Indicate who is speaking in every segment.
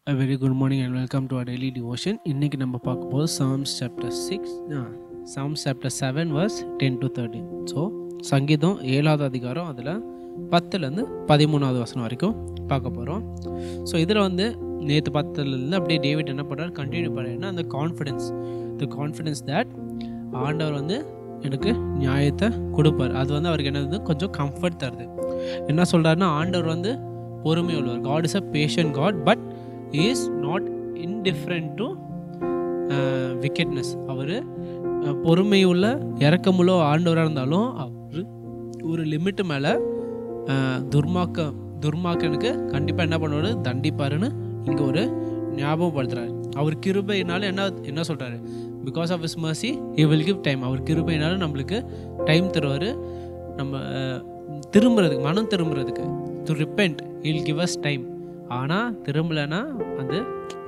Speaker 1: A very good morning and welcome to our daily devotion. இன்னைக்கு நம்ம பார்க்க போது Psalms chapter 6, Psalms chapter 7 verse 10 to 13. So சங்கீதம் 7வது அதிகாரம் அதில் 10லேருந்து 13வது வசனம் வரைக்கும் பார்க்க போகிறோம். ஸோ இதில் நேற்று 10லேருந்து அப்படியே டேவிட் என்ன பண்ணுறாரு, கண்டினியூ பண்ணுறேன்னா அந்த கான்ஃபிடென்ஸ் தேட் ஆண்டவர் எனக்கு நியாயத்தை கொடுப்பார். அது அவருக்கு என்னது கொஞ்சம் கம்ஃபர்ட் தருது. என்ன சொல்கிறாருன்னா, ஆண்டவர் பொறுமை உள்ளவர். God is a patient God, but he is not indifferent to wickedness. அவர் பொறுமையுள்ள இரக்கமுள்ள ஆண்டவராக இருந்தாலும் அவர் ஒரு லிமிட்டு மேலே துர்மாக்கனுக்கு கண்டிப்பாக என்ன பண்ணுவார், தண்டிப்பாருன்னு இங்கே ஒரு ஞாபகப்படுத்துகிறார். அவர் கிருபையினால என்ன சொல்கிறாரு, because of his mercy he will give time. அவர் கிருபையினால நம்மளுக்கு டைம் தருவார், நம்ம திரும்புறதுக்கு, மனம் திரும்புறதுக்கு, to repent he will give us time. ஆனால் திரும்பலைன்னா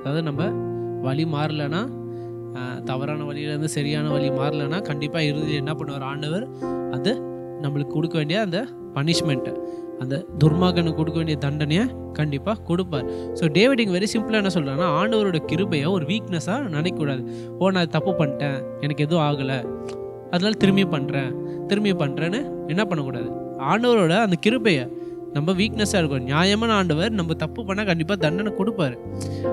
Speaker 1: அதாவது நம்ம வழி மாறலைன்னா, தவறான வழியிலேருந்து சரியான வழி மாறலைன்னா கண்டிப்பாக இறுதியில் என்ன பண்ணுவார் ஆண்டவர், அது நம்மளுக்கு கொடுக்க வேண்டிய அந்த பனிஷ்மெண்ட்டை, அந்த துர்மார்கனுக்கு கொடுக்க வேண்டிய தண்டனையை கண்டிப்பாக கொடுப்பார். ஸோ டேவிட் இங்கே வெரி சிம்பிளாக என்ன சொல்கிறாங்கன்னா, ஆண்டவரோட கிருபையை ஒரு வீக்னஸாக நினைக்கக்கூடாது. நான் தப்பு பண்ணிட்டேன், எனக்கு எதுவும் ஆகலை, அதனால திரும்பி பண்ணுறேன்னு என்ன பண்ணக்கூடாது. ஆண்டவரோட அந்த கிருபையை நம்ம வீக்னஸாக இருக்கும். நியாயமான ஆண்டவர் நம்ம தப்பு பண்ணால் கண்டிப்பாக தண்டனை கொடுப்பாரு.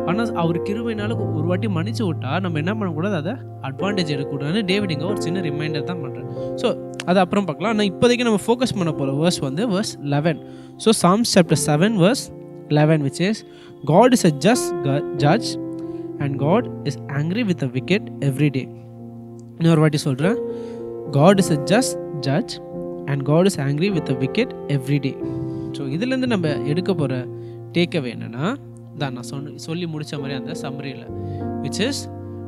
Speaker 1: ஆனால் அவர் கிருபையினால ஒரு வாட்டி மன்னிச்சு விட்டா நம்ம என்ன பண்ணக்கூடாது, அதை அட்வான்டேஜ் எடுக்கக்கூடாதுன்னு டேவிட் இங்கே ஒரு சின்ன ரிமைண்டர் தான் பண்ணுறேன். ஸோ அதை அப்புறம் பார்க்கலாம். ஆனால் இப்போதைக்கு நம்ம ஃபோக்கஸ் பண்ண போகிற verse verse 11. So Psalms chapter 7 verse 11 which is, God is a just judge and God is angry with the wicked every day. இன்னொரு வாட்டி சொல்கிறேன், God is a just judge and God is angry with the wicked every day. So இதுலேருந்து நம்ம எடுக்க போகிற takeaway என்னென்னா, தான் நான் சொல்லி முடித்த மாதிரி அந்த சம்மரியில் விச் இஸ்,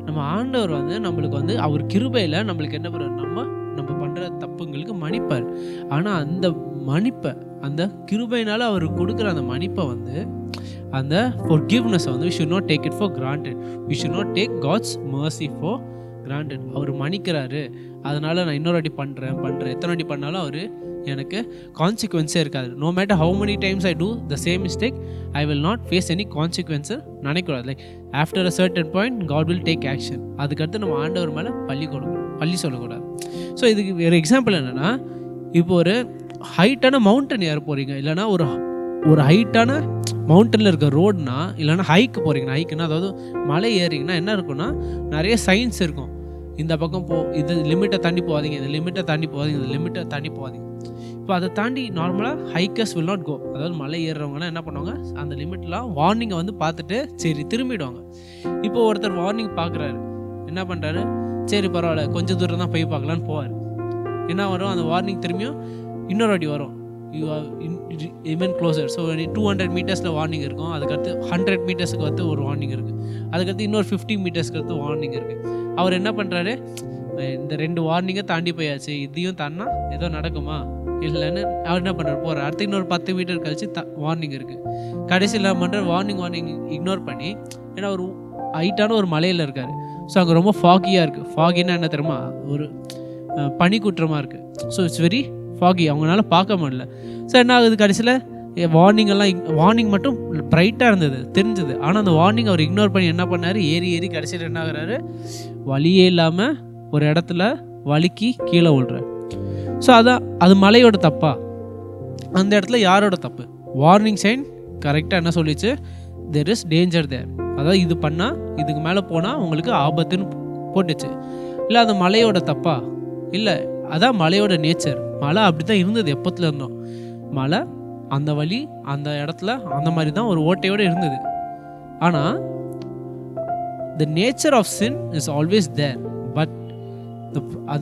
Speaker 1: நம்ம ஆண்டவர் நம்மளுக்கு அவர் கிருபையில் நம்மளுக்கு என்ன பண்ணுறாரு, நம்ம பண்ணுற தப்புங்களுக்கு மன்னிப்பார். ஆனால் அந்த மன்னிப்பை, அந்த கிருபையினால் அவர் கொடுக்குற அந்த மன்னிப்பை அந்த forgiveness we should not take it for granted. We should not take God's mercy for granted. அவர் மன்னிக்கிறாரு, அதனால் நான் இன்னொரு வாட்டி பண்ணுறேன், எத்தனை வாட்டி பண்ணாலும் அவர் எனக்கு கான்சிக்வன்ஸே இருக்காது. No matter how many times I do the same mistake, I will not face any கான்சிக்வன்ஸை நினைக்கூடாது. Like after a certain point God will take action. அதுக்கடுத்து நம்ம ஆண்டவர் மேலே பள்ளி சொல்லக்கூடாது. ஸோ இதுக்கு வேறு எக்ஸாம்பிள் என்னென்னா, இப்போ ஒரு ஹைட்டான மவுண்டன் ஏற போகிறீங்க, இல்லைனா ஒரு ஹைட்டான மவுண்டனில் இருக்க ரோடுனா, இல்லைனா ஹைக்கு போகிறீங்கன்னா, ஹைக்குன்னா அதாவது மலை ஏறிங்கன்னா என்ன இருக்குன்னா, நிறைய சைன்ஸ் இருக்கும். இந்த பக்கம் இது லிமிட்டை தாண்டி போகாதீங்க, இந்த லிமிட்டை தாண்டி போகாதீங்க, இந்த லிமிட்டை தாண்டி போகாதீங்க. இப்போ அதை தாண்டி நார்மலாக ஹைக்கர்ஸ் வில் நாட் கோ. அதாவது மலை ஏறுறவங்கன்னா என்ன பண்ணுவாங்க, அந்த லிமிட்லாம் வார்னிங்கை பார்த்துட்டு சரி திரும்பிடுவாங்க. இப்போ ஒருத்தர் வார்னிங் பார்க்குறாரு, என்ன பண்ணுறாரு, சரி பரவாயில்ல கொஞ்சம் தூரம் தான் போய் பார்க்கலான்னு போவார். என்ன வரும், அந்த வார்னிங் திரும்பியும் இன்னொரு வாட்டி வரும், you are even closer. So 200 மீட்டர்ஸில் வார்னிங் இருக்கும், அதுக்கடுத்து 100 மீட்டர்ஸுக்கு ஒரு வார்னிங் இருக்குது, அதுக்கடுத்து இன்னொரு 50 மீட்டர்ஸ்க்கு அடுத்து வார்னிங் இருக்குது. அவர் என்ன பண்ணுறாரு, இந்த 2 வார்னிங்கை தாண்டி போயாச்சு, இதையும் தாண்டினா ஏதோ நடக்குமா இல்லைன்னு அவர் என்ன பண்ணுறாரு, போகிறார். அடுத்து இன்னொரு 10 மீட்டர் கழிச்சு வார்னிங் இருக்குது. கடைசியில் பண்ணுற வார்னிங் இக்னோர் பண்ணி, ஏன்னா ஒரு ஹைட்டான ஒரு மலையில் இருக்கார். ஸோ அங்கே ரொம்ப ஃபாகியாக இருக்குது. ஃபாகின்னா என்ன தெரியுமா, ஒரு பனிக்குற்றமாக இருக்குது. ஸோ இட்ஸ் வெரி ஃபாகி, அவங்களால பார்க்க முடியல. ஸோ என்ன ஆகுது, கடைசியில் வார்னிங் மட்டும் ப்ரைட்டாக இருந்தது, தெரிஞ்சது. ஆனால் அந்த வார்னிங் அவர் இக்னோர் பண்ணி என்ன பண்ணார், ஏறி கடைசியில் என்ன ஆகுறாரு, வழியே இல்லாமல் ஒரு இடத்துல வலிக்கு கீழே விழுறார். ஸோ அது மலையோட தப்பா, அந்த இடத்துல யாரோட தப்பு, வார்னிங் சைன் கரெக்டாக என்ன சொல்லிச்சு, தெர் இஸ் டேஞ்சர் தேர், அதாவது இது பண்ணால் இதுக்கு மேலே போனால் உங்களுக்கு ஆபத்துன்னு போட்டுச்சு. இல்லை அந்த மலையோட தப்பா, இல்லை அதான் மலையோட நேச்சர். மலை அப்படி தான் இருந்தது எப்போத்துல இருந்தோம். மலை அந்த வழி அந்த இடத்துல அந்த மாதிரி தான் ஒரு ஓட்டையோடு இருந்தது. ஆனால் the nature of sin is always there, but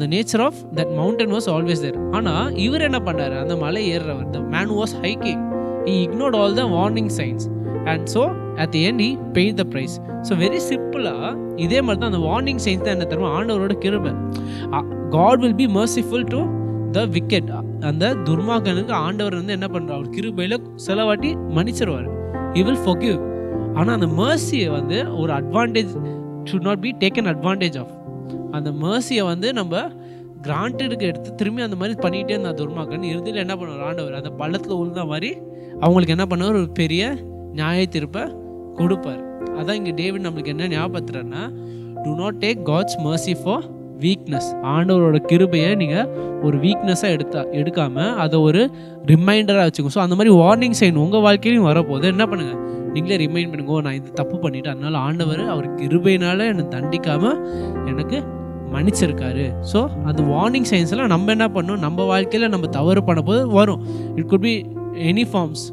Speaker 1: the nature of that mountain was always there. ஆனால் இவர் என்ன பண்ணார், அந்த மலை ஏறுறவர், the man who was hiking, he ignored all the warning signs and so at the end he paid the price. So very simple-ஆ இதே மாதிரி தான் அந்த வார்னிங் சைன்ஸ் தான் என்ன தருவோம், ஆண்டவரோட கிருபை. God will be merciful to the wicked. அந்த துர்மார்கனுக்கு ஆண்டவர் என்ன பண்ணுறார், அவர் கிருபையில் சில வாட்டி மன்னிச்சிருவார், he will forgive. ஆனால் அந்த mercy-யை ஒரு advantage should not be taken advantage of. அந்த mercy-யை நம்ம கிராண்டடுக்கு எடுத்து திரும்பி அந்த மாதிரி பண்ணிகிட்டே இருந்தா துர்மார்கன். இறுதியில் என்ன பண்ணுவார் ஆண்டவர், அந்த பள்ளத்தில் உழுந்த மாதிரி அவங்களுக்கு என்ன பண்ணுவார், ஒரு பெரிய நியாய தீர்ப்பை கொடுப்பார். அதான் இங்கே டேவிட் நம்மளுக்கு என்ன ஞாபகப்படுத்துறாருன்னா, to not take God's mercy for weakness. ஆண்டவரோட கிருபையை நீங்கள் ஒரு வீக்னஸாக எடுக்காமல் அதை ஒரு ரிமைண்டராக வச்சுக்கோங்க. ஸோ அந்த மாதிரி வார்னிங் சைன் உங்கள் வாழ்க்கையிலையும் வரப்போது என்ன பண்ணுங்கள், நீங்களே ரிமைண்ட் பண்ணுங்க, நான் இது தப்பு பண்ணிவிட்டேன், அதனால் ஆண்டவர் அவர் கிருபையினால் என்னை தண்டிக்காமல் எனக்கு மன்னிச்சிருக்காரு. ஸோ அந்த வார்னிங் சைன்ஸ் எல்லாம் நம்ம என்ன பண்ணணும், நம்ம வாழ்க்கையில் நம்ம தவறு பண்ண போது வரும். It could be any forms.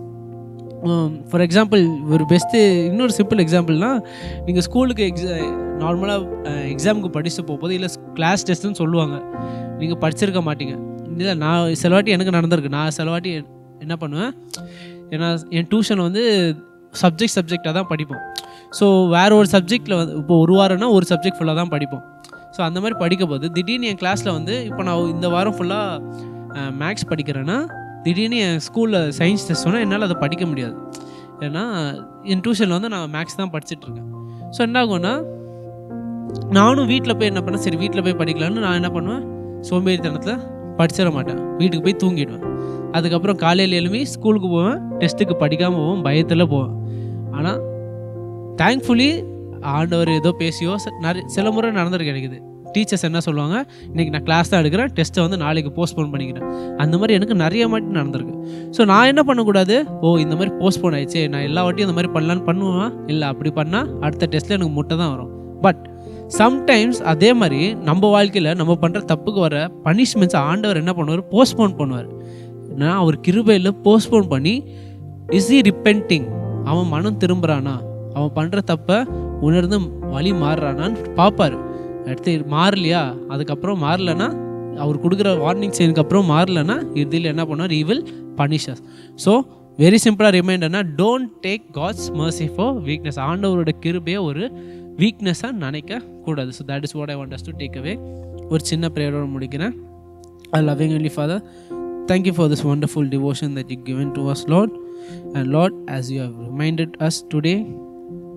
Speaker 1: For example, ஒரு பெஸ்ட்டு இன்னொரு சிம்பிள் எக்ஸாம்பிள்னால், நீங்கள் ஸ்கூலுக்கு நார்மலாக எக்ஸாமுக்கு படிச்சுட்டு போகும்போது இல்லை கிளாஸ் டெஸ்ட்டுன்னு சொல்லுவாங்க, நீங்கள் படிச்சிருக்க மாட்டீங்க. இல்லை, நான் சிலவாட்டி எனக்கு நடந்திருக்கு. நான் சிலவாட்டி என்ன பண்ணுவேன், ஏன்னா என் டியூஷன் வந்து சப்ஜெக்டாக தான் படிப்போம். ஸோ வேறு ஒரு சப்ஜெக்டில் வந்து இப்போ ஒரு வாரம்னா ஒரு சப்ஜெக்ட் ஃபுல்லாக தான் படிப்போம். ஸோ அந்த மாதிரி படிக்கும் போது திடீர்னு என் கிளாஸில் வந்து இப்போ நான் இந்த வாரம் ஃபுல்லாக மேக்ஸ் படிக்கிறேன்னா, திடீர்னு என் ஸ்கூலில் சயின்ஸ் டெஸ்ட் சொன்னால் என்னால் அதை படிக்க முடியாது. ஏன்னா என் டியூஷனில் வந்து நான் மேக்ஸ் தான் படிச்சுட்ருக்கேன். ஸோ என்ன ஆகும்னா, நானும் வீட்டில் போய் என்ன பண்ணேன், சரி வீட்டில் போய் படிக்கலான்னு நான் என்ன பண்ணுவேன், சோம்பேறித்தனத்தில் படிச்சிட மாட்டேன், வீட்டுக்கு போய் தூங்கிடுவேன். அதுக்கப்புறம் காலையில் எழுப்பி ஸ்கூலுக்கு போவேன், டெஸ்ட்டுக்கு படிக்காமல் போவேன், பயத்தில் போவேன். ஆனால் தேங்க்ஃபுல்லி ஆண்டவர் ஏதோ பேசியோ சில முறை நடந்திருக்கு எனக்கு. இது டீச்சர்ஸ் என்ன சொல்லுவாங்க, இன்றைக்கி நான் கிளாஸ் தான் எடுக்கிறேன், டெஸ்ட்டை வந்து நாளைக்கு போஸ்ட்போன் பண்ணிக்கிறேன். அந்த மாதிரி எனக்கு நிறைய மாட்டி நடந்திருக்கு. ஸோ நான் என்ன பண்ணக்கூடாது, இந்த மாதிரி போஸ்ட்போன் ஆயிடுச்சு, நான் எல்லா வாட்டியும் இந்த மாதிரி பண்ணலான்னு பண்ணுவேன். இல்லை, அப்படி பண்ணால் அடுத்த டெஸ்ட்டில் எனக்கு முட்டை தான் வரும். பட் சம்டைம்ஸ் அதே மாதிரி நம்ம வாழ்க்கையில் நம்ம பண்ணுற தப்புக்கு வர பனிஷ்மெண்ட்ஸ் ஆண்டவர் என்ன பண்ணுவார், போஸ்ட்போன் பண்ணுவார். ஏன்னா அவர் கிருபையில் போஸ்ட்போன் பண்ணி, இஸ் ஹி ரிப்பென்டிங், அவன் மனம் திரும்புகிறானா, அவன் பண்ணுற தப்பை உணர்ந்து வழி மாறுறானான்னு பார்ப்பார். அடுத்து மாறலையா, அதுக்கப்புறம் மாறலைன்னா, அவர் கொடுக்குற வார்னிங் சைனுக்கு அப்புறம் மாறலைன்னா இதில் என்ன பண்ணுவார், he will punish us. So very சிம்பிளாக ரிமைண்டர்னா, don't take God's mercy for weakness. ஆண்டவரோட கிருபையை ஒரு வீக்னஸாக நினைக்கக்கூடாது. So that is what I want us to take away. ஒரு சின்ன ப்ரேயரோடு முடிக்கிறேன். Loving Heavenly Father, thank you for this wonderful devotion that you've given to us, Lord. And Lord, as you have reminded us today,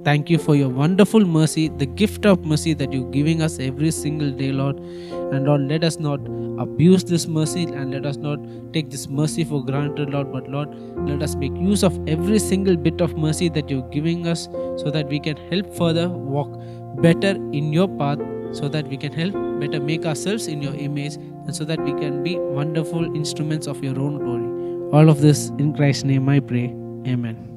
Speaker 1: thank you for your wonderful mercy, the gift of mercy that you're giving us every single day, Lord. And Lord, let us not abuse this mercy, and let us not take this mercy for granted, Lord. But Lord, let us make use of every single bit of mercy that you're giving us, so that we can help further walk better in your path, so that we can help better make ourselves in your image, and so that we can be wonderful instruments of your own glory. All of this in Christ's name I pray. Amen.